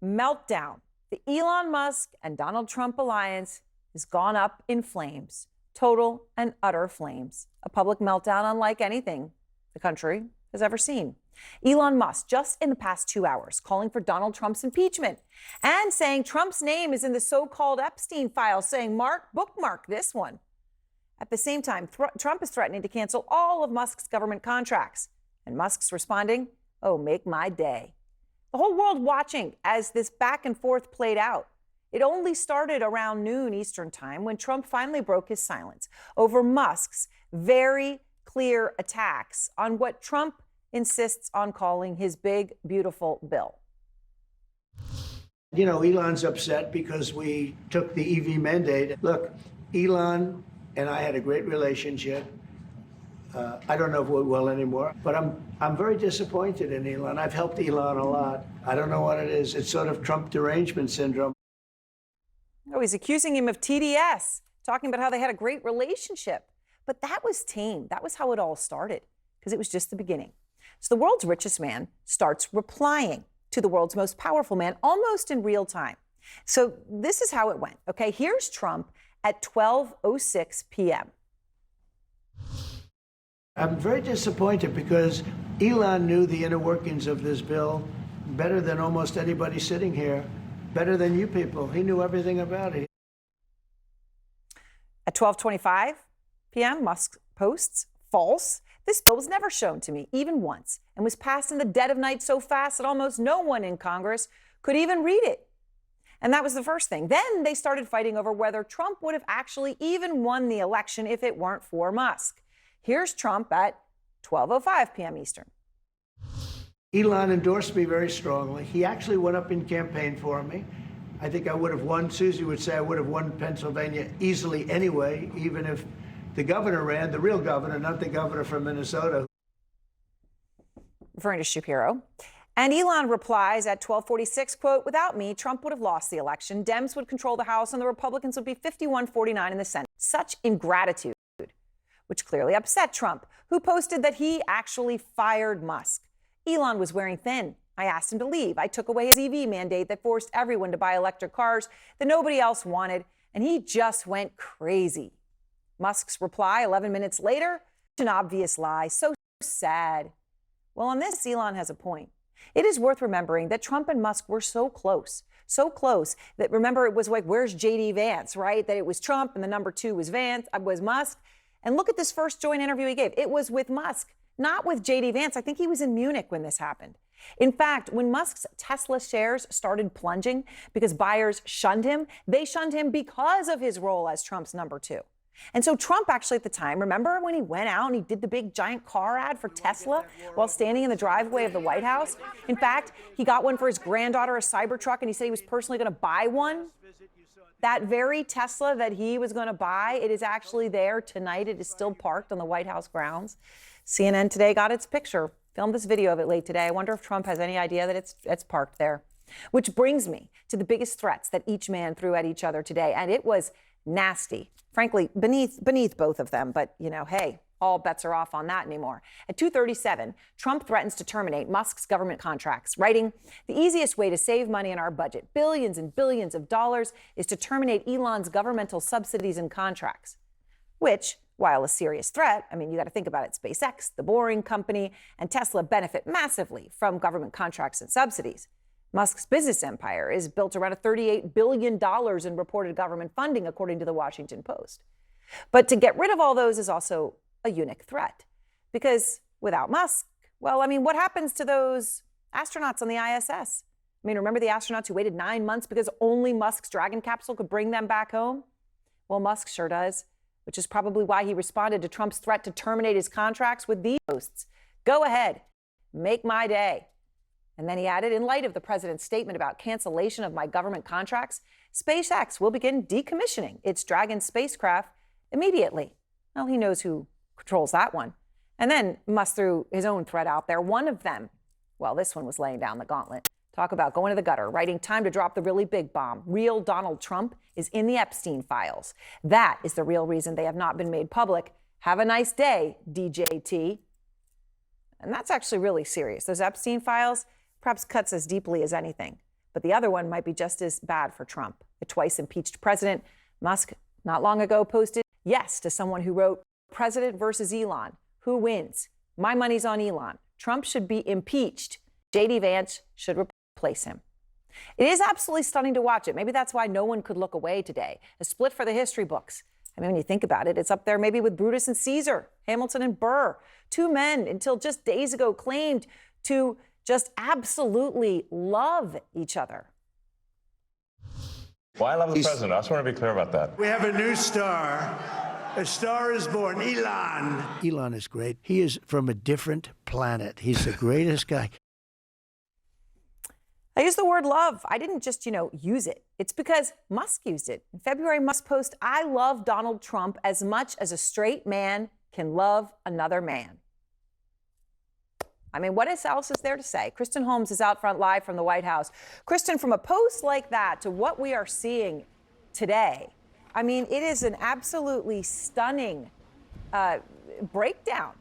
meltdown. The Elon Musk and Donald Trump alliance has gone up in flames, total and utter flames. A public meltdown unlike anything the country has ever seen. Elon Musk, just in the past 2 hours, calling for Donald Trump's impeachment and saying Trump's name is in the so-called Epstein files, saying, bookmark this one. At the same time, Trump is threatening to cancel all of Musk's government contracts. And Musk's responding, oh, make my day. The whole world watching as this back and forth played out. It only started around noon Eastern time when Trump finally broke his silence over Musk's very clear attacks on what Trump insists on calling his big, beautiful bill. You know, Elon's upset because we took the EV mandate. Look, Elon and I had a great relationship. I don't know if we will anymore, but I'm very disappointed in Elon. I've helped Elon a lot. I don't know what it is. It's sort of Trump derangement syndrome. Oh, he's accusing him of TDS, talking about how they had a great relationship. But that was tame. That was how it all started, because it was just the beginning. So the world's richest man starts replying to the world's most powerful man almost in real time. So this is how it went. Okay, here's Trump at 12:06 p.m. I'm very disappointed because Elon knew the inner workings of this bill better than almost anybody sitting here, better than you people. He knew everything about it. At 12:25 p.m., Musk posts, false. This bill was never shown to me, even once, and was passed in the dead of night so fast that almost no one in Congress could even read it. And that was the first thing. Then they started fighting over whether Trump would have actually even won the election if it weren't for Musk. Here's Trump at 12:05 p.m. Eastern. Elon endorsed me very strongly. He actually went up in campaign for me. I think I would have won. Susie would say I would have won Pennsylvania easily anyway, even if the governor ran, the real governor, not the governor from Minnesota. Referring to Shapiro. And Elon replies at 12:46, quote, without me, Trump would have lost the election. Dems would control the House and the Republicans would be 51-49 in the Senate. Such ingratitude, which clearly upset Trump, who posted that he actually fired Musk. Elon was wearing thin. I asked him to leave. I took away his EV mandate that forced everyone to buy electric cars that nobody else wanted, and he just went crazy. Musk's reply 11 minutes later, an obvious lie. So sad. Well, on this, Elon has a point. It is worth remembering that Trump and Musk were so close that, remember, it was like, where's J.D. Vance, right? That it was Trump and the number two was Musk. And look at this first joint interview he gave. It was with Musk, not with J.D. Vance. I think he was in Munich when this happened. In fact, when Musk's Tesla shares started plunging because buyers shunned him, they shunned him because of his role as Trump's number two. And so Trump actually at the time, remember when he went out and he did the big giant car ad for Tesla while standing in the driveway of the White House? In fact, he got one for his granddaughter, a Cybertruck, and he said he was personally going to buy one. That very Tesla that he was going to buy, it is actually there tonight. It is still parked on the White House grounds. CNN today got its picture, filmed this video of it late today. I wonder if Trump has any idea that it's parked there. Which brings me to the biggest threats that each man threw at each other today. And it was nasty, frankly, beneath both of them. But, you know, hey, all bets are off on that anymore. At 2:37, Trump threatens to terminate Musk's government contracts, writing, the easiest way to save money in our budget, billions and billions of dollars, is to terminate Elon's governmental subsidies and contracts. Which, while a serious threat, I mean, you got to think about it, SpaceX, the Boring Company, and Tesla benefit massively from government contracts and subsidies. Musk's business empire is built around $38 billion in reported government funding, according to the Washington Post. But to get rid of all those is also a unique threat. Because without Musk, well, I mean, what happens to those astronauts on the ISS? I mean, remember the astronauts who waited 9 months because only Musk's Dragon capsule could bring them back home? Well, Musk sure does, which is probably why he responded to Trump's threat to terminate his contracts with these posts. Go ahead, make my day. And then he added, in light of the president's statement about cancellation of my government contracts, SpaceX will begin decommissioning its Dragon spacecraft immediately. Well, he knows who controls that one. And then Musk threw his own threat out there. One of them, well, this one was laying down the gauntlet. Talk about going to the gutter, writing, time to drop the really big bomb. Real Donald Trump is in the Epstein files. That is the real reason they have not been made public. Have a nice day, DJT. And that's actually really serious. Those Epstein files perhaps cuts as deeply as anything. but the other one might be just as bad for Trump. The twice impeached president, Musk, not long ago posted yes to someone who wrote, "President versus Elon. Who wins? My money's on Elon. Trump should be impeached. J.D. Vance should replace him." It is absolutely stunning to watch it. Maybe that's why no one could look away today. A split for the history books. I mean, when you think about it, it's up there maybe with Brutus and Caesar, Hamilton and Burr. Two men until just days ago claimed to just absolutely love each other. Well, I love the president. I just want to be clear about that. We have a new star. A star is born, Elon. Elon is great. He is from a different planet. He's the greatest guy. I use the word love. I didn't just, use it. It's because Musk used it. In February, Musk posted, "I love Donald Trump as much as a straight man can love another man." I mean, what else is there to say? Kristen Holmes is out front live from the White House. Kristen, from a post like that to what we are seeing today, I mean, it is an absolutely stunning breakdown.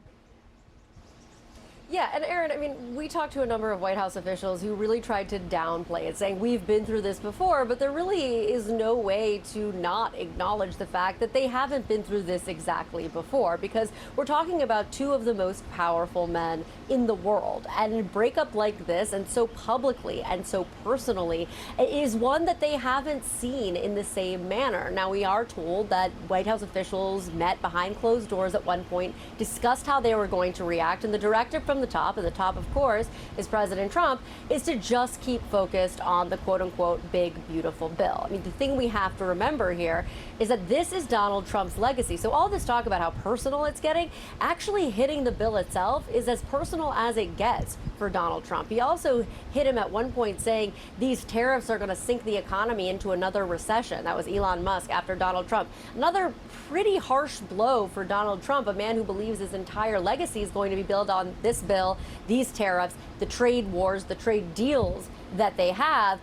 Yeah, and Aaron, I mean, we talked to a number of White House officials who really tried to downplay it, saying we've been through this before, but there really is no way to not acknowledge the fact that they haven't been through this exactly before, because we're talking about two of the most powerful men in the world. And a breakup like this, and so publicly and so personally, is one that they haven't seen in the same manner. Now, we are told that White House officials met behind closed doors at one point, discussed how they were going to react, and the directive from the top, and the top, of course, is President Trump, is to just keep focused on the quote-unquote big, beautiful bill. I mean, the thing we have to remember here is that this is Donald Trump's legacy. So all this talk about how personal it's getting, actually hitting the bill itself is as personal as it gets for Donald Trump. He also hit him at one point saying these tariffs are going to sink the economy into another recession. That was Elon Musk after Donald Trump. Another pretty harsh blow for Donald Trump, a man who believes his entire legacy is going to be built on this bill, these tariffs, the trade wars, the trade deals that they have,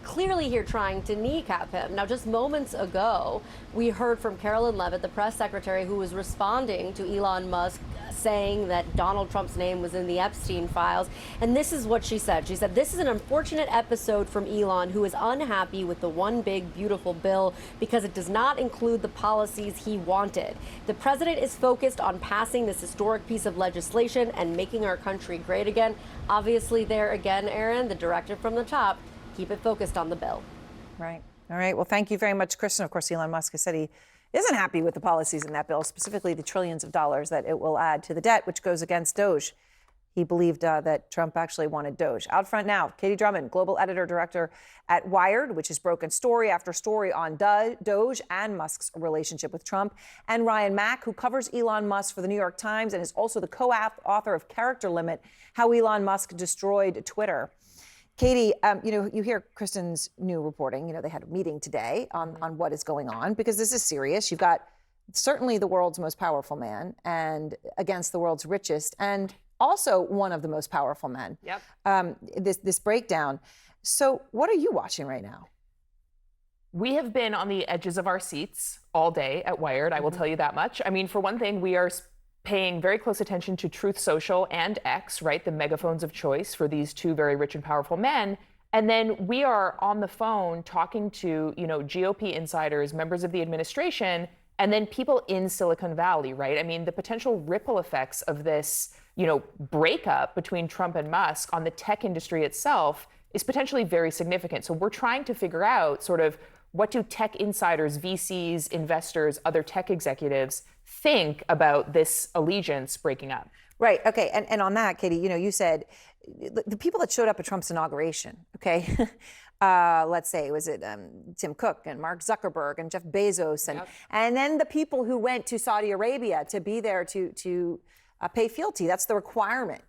clearly here trying to kneecap him. Now, just moments ago, we heard from Carolyn Levitt, the press secretary, who was responding to Elon Musk saying that Donald Trump's name was in the Epstein files. And this is what she said. She said, "This is an unfortunate episode from Elon, who is unhappy with the one big beautiful bill because it does not include the policies he wanted. The president is focused on passing this historic piece of legislation and making our country great again." Obviously, there again, Aaron, the directive from the top, keep it focused on the bill. Right. All right. Well, thank you very much, Kristen. Of course, Elon Musk has said he isn't happy with the policies in that bill, specifically the trillions of dollars that it will add to the debt, which goes against Doge. He believed that Trump actually wanted Doge. Out front now, Katie Drummond, global editor-director at Wired, which has broken story after story on Doge and Musk's relationship with Trump, and Ryan Mack, who covers Elon Musk for the New York Times and is also the co-author of Character Limit, How Elon Musk Destroyed Twitter. Katie, you hear Kristen's new reporting. They had a meeting today on what is going on, because this is serious. You've got certainly the world's most powerful man and against the world's richest and also one of the most powerful men. Yep. This breakdown. So what are you watching right now? We have been on the edges of our seats all day at Wired, I will tell you that much. I mean, for one thing, we are paying very close attention to Truth Social and X, right, the megaphones of choice for these two very rich and powerful men. And then we are on the phone talking to, GOP insiders, members of the administration, and then people in Silicon Valley, right? I mean, the potential ripple effects of this, breakup between Trump and Musk on the tech industry itself is potentially very significant. So we're trying to figure out sort of what do tech insiders, VCs, investors, other tech executives think about this allegiance breaking up? Right. Okay. And on that, Katie, you said the people that showed up at Trump's inauguration, okay, let's say, was it Tim Cook and Mark Zuckerberg and Jeff Bezos and then the people who went to Saudi Arabia to be there to pay fealty. That's the requirement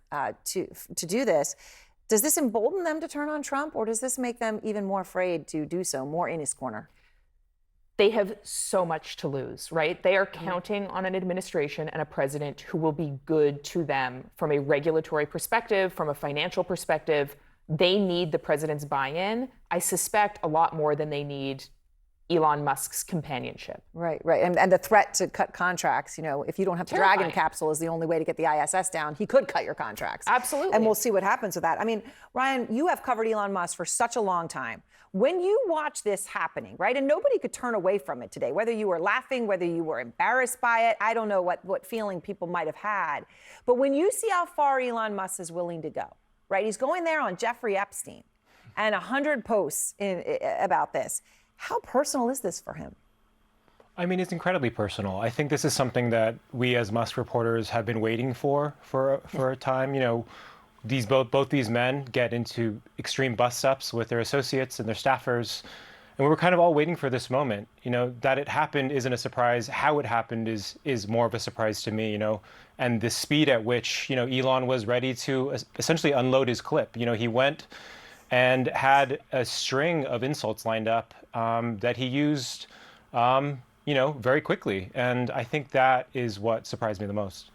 to do this. Does this embolden them to turn on Trump, or does this make them even more afraid to do so, more in his corner? They have so much to lose, right? They are counting on an administration and a president who will be good to them from a regulatory perspective, from a financial perspective. They need the president's buy-in, I suspect, a lot more than they need Elon Musk's companionship. Right. And the threat to cut contracts, if you don't have the Terrifying. Dragon capsule is the only way to get the ISS down, he could cut your contracts. Absolutely. And we'll see what happens with that. I mean, Ryan, you have covered Elon Musk for such a long time. When you watch this happening, right, and nobody could turn away from it today, whether you were laughing, whether you were embarrassed by it, I don't know what feeling people might have had. But when you see how far Elon Musk is willing to go, right, he's going there on Jeffrey Epstein and 100 posts about this. How personal is this for him? I mean, it's incredibly personal. I think this is something that we as Musk reporters have been waiting for a time. Both these men get into extreme bust-ups with their associates and their staffers, and we were kind of all waiting for this moment. That it happened isn't a surprise. How it happened is more of a surprise to me. And the speed at which Elon was ready to essentially unload his clip. He went and had a string of insults lined up that he used, very quickly. And I think that is what surprised me the most.